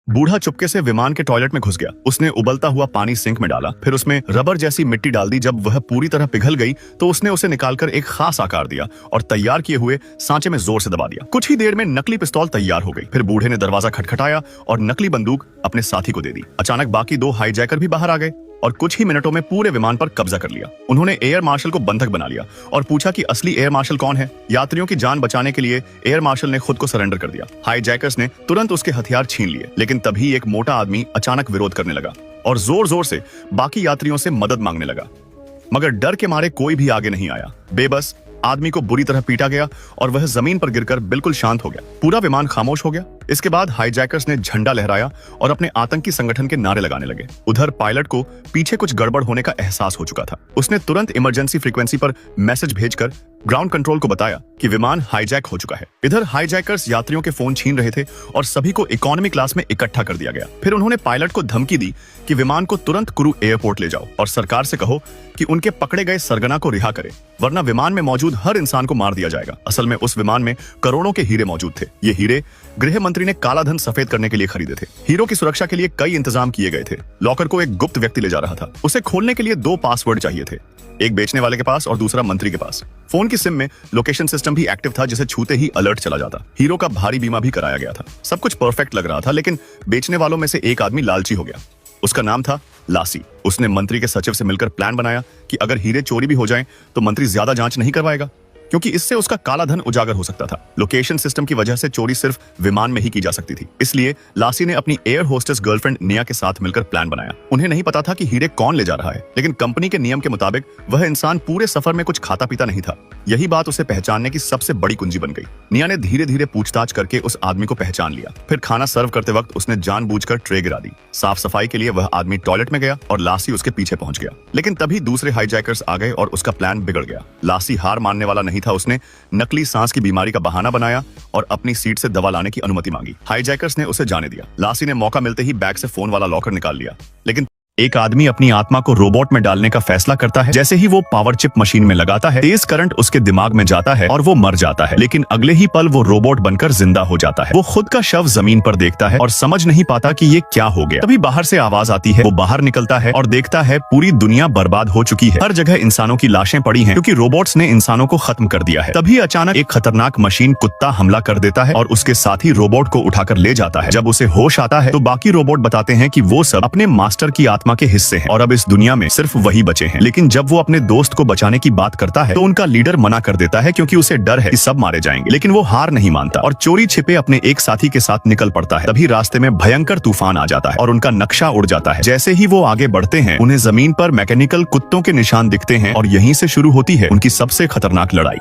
बूढ़ा चुपके से विमान के टॉयलेट में घुस गया। उसने उबलता हुआ पानी सिंक में डाला, फिर उसमें रबर जैसी मिट्टी डाल दी। जब वह पूरी तरह पिघल गई तो उसने उसे निकालकर एक खास आकार दिया और तैयार किए हुए सांचे में जोर से दबा दिया। कुछ ही देर में नकली पिस्तौल तैयार हो गई। फिर बूढ़े ने दरवाजा खटखटाया और नकली बंदूक अपने साथी को दे दी। अचानक बाकी दो हाईजैकर भी बाहर आ गए और कुछ ही मिनटों में पूरे विमान पर कब्जा कर लिया। उन्होंने एयर मार्शल को बंधक बना लिया और पूछा कि असली एयर मार्शल कौन है। यात्रियों की जान बचाने के लिए एयर मार्शल ने खुद को सरेंडर कर दिया। हाईजैकर्स ने तुरंत उसके हथियार छीन लिए, लेकिन तभी एक मोटा आदमी अचानक विरोध करने लगा और जोर जोर से बाकी यात्रियों से मदद मांगने लगा, मगर डर के मारे कोई भी आगे नहीं आया। बेबस आदमी को बुरी तरह पीटा गया और वह जमीन पर गिरकर बिल्कुल शांत हो गया। पूरा विमान खामोश हो गया। इसके बाद हाईजैकर्स ने झंडा लहराया और अपने आतंकी संगठन के नारे लगाने लगे। उधर पायलट को पीछे कुछ गड़बड़ होने का एहसास हो चुका था। उसने तुरंत इमरजेंसी फ्रीक्वेंसी पर मैसेज भेजकर ग्राउंड कंट्रोल को बताया कि विमान हाईजैक हो चुका है। इधर हाईजैकर्स यात्रियों के फोन छीन रहे थे और सभी को इकोनॉमी क्लास में इकट्ठा कर दिया गया। फिर उन्होंने पायलट को धमकी दी कि विमान को तुरंत कुरु एयरपोर्ट ले जाओ और सरकार से कहो कि उनके पकड़े गए सरगना को रिहा करे, वरना विमान में मौजूद हर इंसान को मार दिया जाएगा। असल में उस विमान में करोड़ों के हीरे मौजूद थे। ये हीरे गृह मंत्री ने काला धन सफेद करने के लिए खरीदे थे। हीरो की सुरक्षा के लिए कई इंतजाम किए गए थे। लॉकर को एक गुप्त व्यक्ति ले जा रहा था। उसे खोलने के लिए 2 पासवर्ड चाहिए थे, एक बेचने वाले के पास और दूसरा मंत्री के पास। फोन की सिम में लोकेशन सिस्टम भी एक्टिव था, जिसे छूते ही अलर्ट चला जाता। हीरो का भारी बीमा भी कराया गया था। सब कुछ परफेक्ट लग रहा था, लेकिन बेचने वालों में से एक आदमी लालची हो गया। उसका नाम था लासी। उसने मंत्री के सचिव से मिलकर प्लान बनाया कि अगर हीरे चोरी भी हो जाएं तो मंत्री ज्यादा जांच नहीं करवाएगा, क्योंकि इससे उसका काला धन उजागर हो सकता था। लोकेशन सिस्टम की वजह से चोरी सिर्फ विमान में ही की जा सकती थी। इसलिए लासी ने अपनी एयर होस्टेस गर्लफ्रेंड निया के साथ मिलकर प्लान बनाया। उन्हें नहीं पता था कि हीरे कौन ले जा रहा है, लेकिन कंपनी के नियम के मुताबिक वह इंसान पूरे सफर में कुछ खाता पीता नहीं था। यही बात उसे पहचानने की सबसे बड़ी कुंजी बन गई। निया ने धीरे धीरे पूछताछ करके उस आदमी को पहचान लिया। फिर खाना सर्व करते वक्त उसने जानबूझकर ट्रे गिरा दी। साफ सफाई के लिए वह आदमी टॉयलेट में गया और लासी उसके पीछे पहुंच गया। लेकिन तभी दूसरे हाईजैकर्स आ गए और उसका प्लान बिगड़ गया। लासी हार मानने वाला नहीं था। उसने नकली सांस की बीमारी का बहाना बनाया और अपनी सीट से दवा लाने की अनुमति मांगी। हाईजैकर्स ने उसे जाने दिया। लासी ने मौका मिलते ही बैग से फोन वाला लॉकर निकाल लिया। लेकिन एक आदमी अपनी आत्मा को रोबोट में डालने का फैसला करता है। जैसे ही वो पावर चिप मशीन में लगाता है, तेज करंट उसके दिमाग में जाता है और वो मर जाता है। लेकिन अगले ही पल वो रोबोट बनकर जिंदा हो जाता है। वो खुद का शव जमीन पर देखता है और समझ नहीं पाता कि ये क्या हो गया। तभी बाहर से आवाज आती है। वो बाहर निकलता है और देखता है पूरी दुनिया बर्बाद हो चुकी है। हर जगह इंसानों की लाशें पड़ी हैं, क्योंकि रोबोट्स ने इंसानों को खत्म कर दिया है। तभी अचानक एक खतरनाक मशीन कुत्ता हमला कर देता है और उसके साथ ही रोबोट को उठाकर ले जाता है। जब उसे होश आता है तो बाकी रोबोट बताते हैं कि वो सब अपने मास्टर की आत्मा के हिस्से हैं और अब इस दुनिया में सिर्फ वही बचे हैं। लेकिन जब वो अपने दोस्त को बचाने की बात करता है तो उनका लीडर मना कर देता है, क्योंकि उसे डर है कि सब मारे जाएंगे। लेकिन वो हार नहीं मानता और चोरी छिपे अपने एक साथी के साथ निकल पड़ता है। तभी रास्ते में भयंकर तूफान आ जाता है और उनका नक्शा उड़ जाता है। जैसे ही वो आगे बढ़ते हैं, उन्हें जमीन पर मैकेनिकल कुत्तों के निशान दिखते हैं और यहीं से शुरू होती है उनकी सबसे खतरनाक लड़ाई।